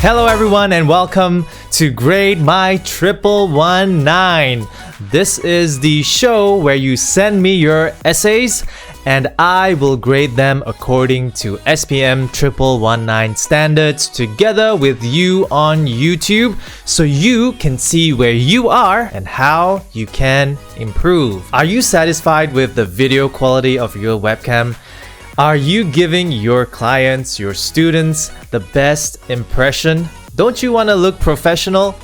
Hello everyone and welcome to Grade My 1119. This is the show where you send me your essays and I will grade them according to SPM 1119 standards together with you on YouTube so you can see where you are and how you can improve. Are you satisfied with the video quality of your webcam? Are you giving your clients, your students, the best impression? Don't you want to look professional?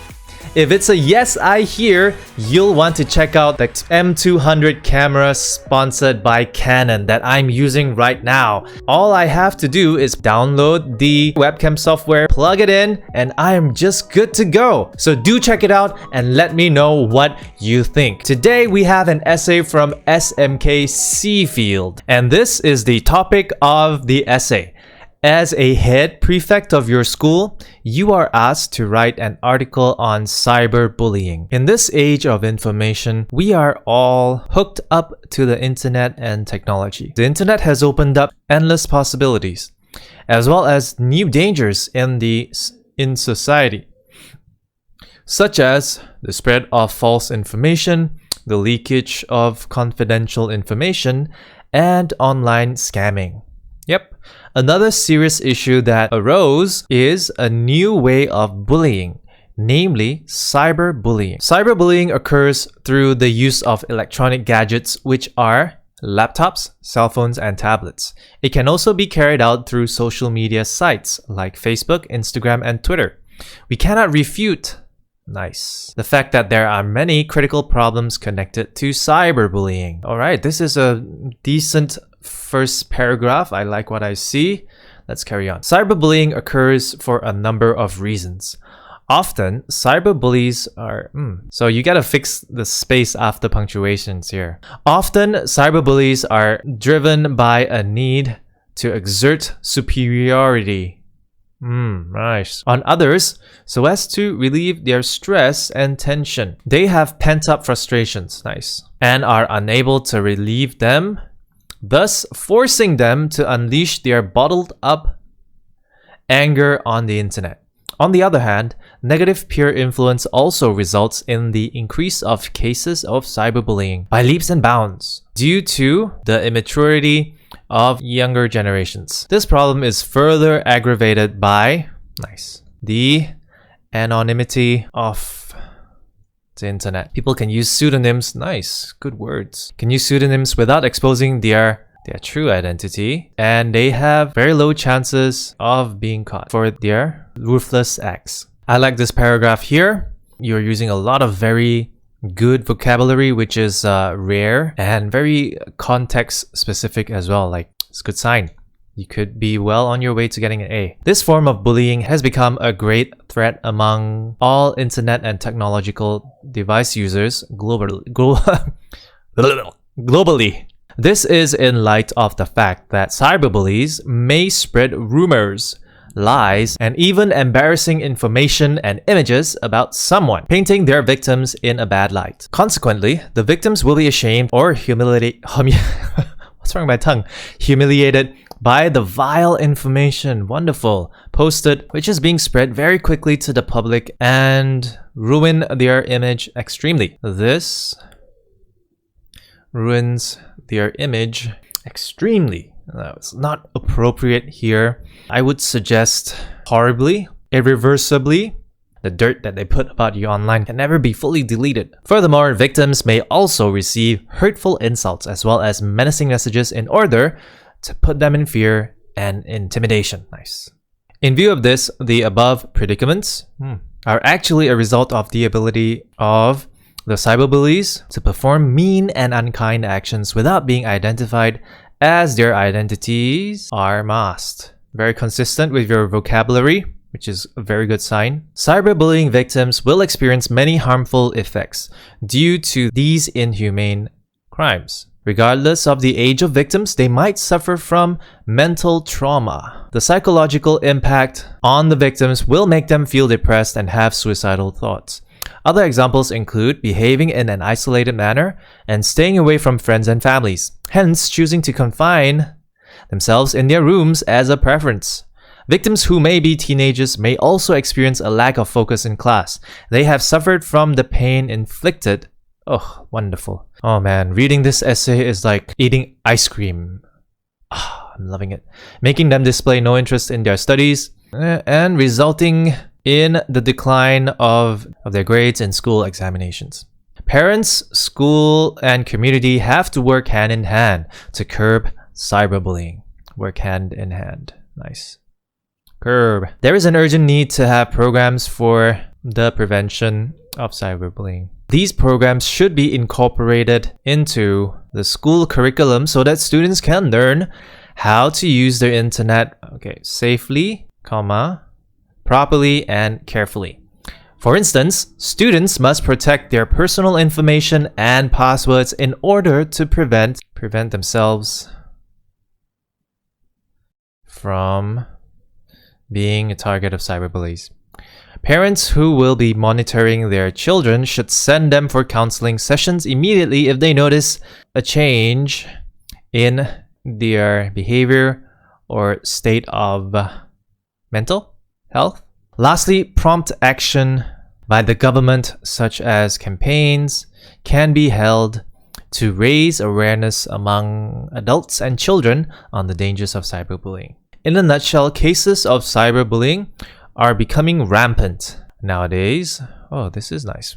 If it's a yes, I hear, you'll want to check out the M200 camera sponsored by Canon that I'm using right now. All I have to do is download the webcam software, plug it in, and I am just good to go. So do check it out and let me know what you think. Today we have an essay from SMK Seafield, and this is the topic of the essay. As a head prefect of your school, you are asked to write an article on cyberbullying. In this age of information, we are all hooked up to the internet and technology. The internet has opened up endless possibilities, as well as new dangers in society, such as the spread of false information, the leakage of confidential information, and online scamming. Yep. Another serious issue that arose is a new way of bullying, namely cyberbullying. Cyberbullying occurs through the use of electronic gadgets, which are laptops, cell phones, and tablets. It can also be carried out through social media sites like Facebook, Instagram, and Twitter. We cannot refute the fact that there are many critical problems connected to cyberbullying. Alright, this is a decent first paragraph. I like what I see. Let's carry on. Cyberbullying occurs for a number of reasons. Often, cyberbullies are... So you gotta fix the space after punctuations here. Often, cyberbullies are driven by a need to exert superiority nice. On others, so as to relieve their stress and tension. They have pent-up frustrations, nice, and are unable to relieve them, thus forcing them to unleash their bottled-up anger on the internet. On the other hand, negative peer influence also results in the increase of cases of cyberbullying by leaps and bounds due to the immaturity of younger generations. This problem is further aggravated by the anonymity of the internet. People can use pseudonyms, good words, can use pseudonyms without exposing their true identity, and they have very low chances of being caught for their ruthless acts. I like this paragraph here. You're using a lot of very good vocabulary, which is rare and very context specific as well. It's a good sign. You could be well on your way to getting an A. This form of bullying has become a great threat among all internet and technological device users globally. This is in light of the fact that cyberbullies may spread rumors, lies, and even embarrassing information and images about someone, painting their victims in a bad light. Consequently, the victims will be ashamed or humiliated by the vile information, posted, which is being spread very quickly to the public and ruin their image extremely. This ruins their image extremely. It's not appropriate here. I would suggest horribly, irreversibly. The dirt that they put about you online can never be fully deleted. Furthermore, victims may also receive hurtful insults as well as menacing messages in order to put them in fear and intimidation. In view of this, the above predicaments are actually a result of the ability of the cyberbullies to perform mean and unkind actions without being identified, as their identities are masked. Very consistent with your vocabulary, which is a very good sign. Cyberbullying victims will experience many harmful effects due to these inhumane crimes. Regardless of the age of victims, they might suffer from mental trauma. The psychological impact on the victims will make them feel depressed and have suicidal thoughts. Other examples include behaving in an isolated manner and staying away from friends and families, hence choosing to confine themselves in their rooms as a preference. Victims who may be teenagers may also experience a lack of focus in class. They have suffered from the pain inflicted. Oh, wonderful. Oh man, reading this essay is like eating ice cream. I'm loving it. Making them display no interest in their studies and resulting in the decline of their grades in school examinations. Parents, school, and community have to work hand in hand to curb cyberbullying. Work hand in hand. Nice. Curb. There is an urgent need to have programs for the prevention of cyberbullying. These programs should be incorporated into the school curriculum so that students can learn how to use their internet safely, properly, and carefully. For instance, students must protect their personal information and passwords in order to prevent themselves from being a target of cyberbullies. Parents who will be monitoring their children should send them for counseling sessions immediately if they notice a change in their behavior or state of mental health. Lastly, prompt action by the government, such as campaigns, can be held to raise awareness among adults and children on the dangers of cyberbullying. In a nutshell, cases of cyberbullying are becoming rampant nowadays. Oh, this is nice.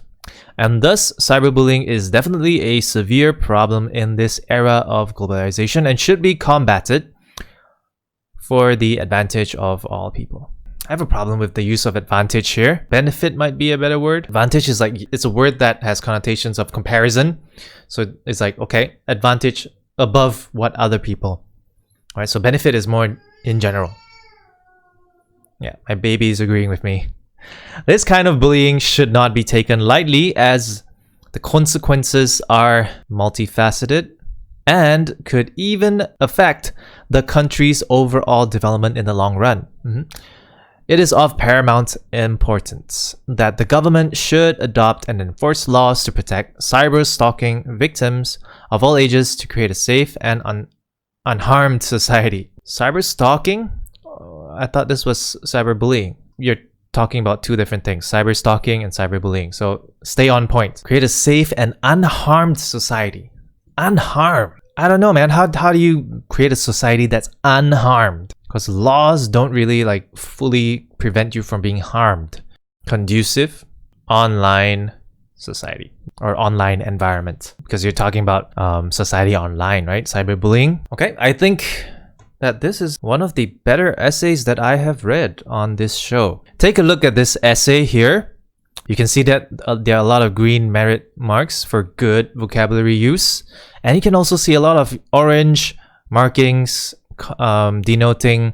And thus, cyberbullying is definitely a severe problem in this era of globalization and should be combated for the advantage of all people. I have a problem with the use of advantage here. Benefit might be a better word. Advantage is like, it's a word that has connotations of comparison. So it's like, okay, advantage above what other people. All right, so benefit is more in general. Yeah, my baby is agreeing with me. This kind of bullying should not be taken lightly, as the consequences are multifaceted and could even affect the country's overall development in the long run. It is of paramount importance that the government should adopt and enforce laws to protect cyber-stalking victims of all ages to create a safe and unharmed society. Cyber-stalking? I thought this was cyberbullying. You're talking about two different things, cyber-stalking and cyberbullying. So stay on point. Create a safe and unharmed society. Unharmed. I don't know, man. How do you create a society that's unharmed? Because laws don't really like fully prevent you from being harmed. Conducive online society or online environment, because you're talking about society online, right? Cyberbullying. Okay, I think that this is one of the better essays that I have read on this show. Take a look at this essay here. You can see that there are a lot of green merit marks for good vocabulary use, and you can also see a lot of orange markings denoting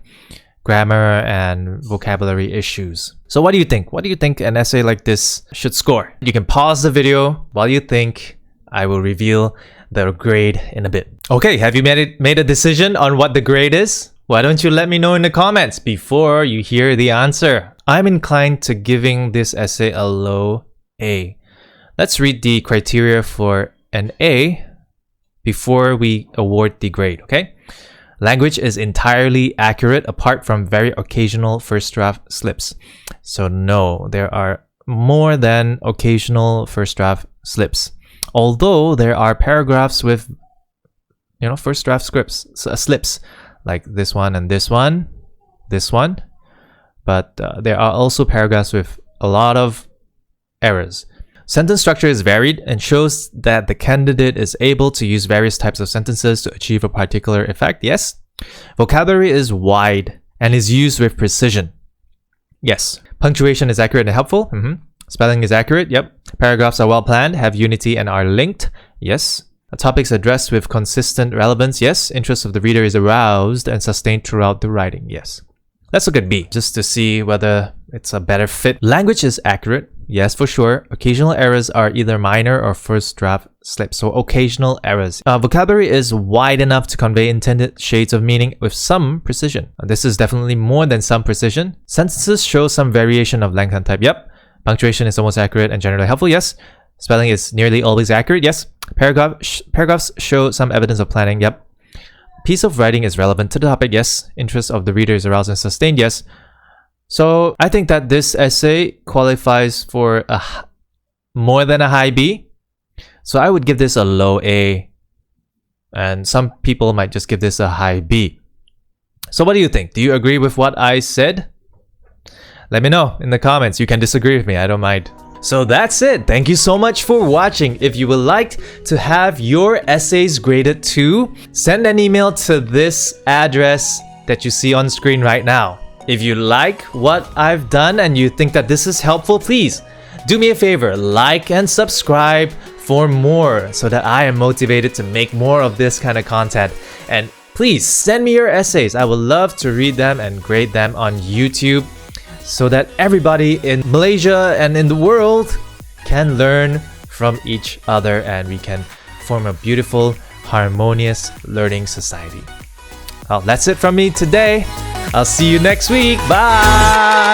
grammar and vocabulary issues. So what do you think? What do you think an essay like this should score? You can pause the video while you think. I will reveal the grade in a bit. Okay, have you made a decision on what the grade is? Why don't you let me know in the comments before you hear the answer? I'm inclined to giving this essay a low A. Let's read the criteria for an A before we award the grade, okay? Language is entirely accurate apart from very occasional first draft slips. So no, there are more than occasional first draft slips. Although there are paragraphs with, first draft slips, like this one and this one, but there are also paragraphs with a lot of errors. Sentence structure is varied and shows that the candidate is able to use various types of sentences to achieve a particular effect. Yes. Vocabulary is wide and is used with precision. Yes. Punctuation is accurate and helpful. Spelling is accurate. Yep. Paragraphs are well planned, have unity, and are linked. Yes. Topics addressed with consistent relevance. Yes. Interest of the reader is aroused and sustained throughout the writing. Yes. Let's look at B, just to see whether it's a better fit. Language is accurate. Yes, for sure. Occasional errors are either minor or first draft slips. So occasional errors. Vocabulary is wide enough to convey intended shades of meaning with some precision. This is definitely more than some precision. Sentences show some variation of length and type. Yep. Punctuation is almost accurate and generally helpful. Yes. Spelling is nearly always accurate. Yes. Paragraphs show some evidence of planning. Yep. piece of writing is relevant to the topic, yes. Interest of the reader is aroused and sustained, yes. So I think that this essay qualifies for more than a high B. So I would give this a low A. And some people might just give this a high B. So what do you think? Do you agree with what I said? Let me know in the comments. You can disagree with me, I don't mind. So that's it. Thank you so much for watching. If you would like to have your essays graded too, send an email to this address that you see on screen right now. If you like what I've done and you think that this is helpful, please do me a favor, like and subscribe for more so that I am motivated to make more of this kind of content. And please send me your essays. I would love to read them and grade them on YouTube so that everybody in Malaysia and in the world can learn from each other and we can form a beautiful, harmonious learning society. Well, that's it from me today. I'll see you next week. Bye!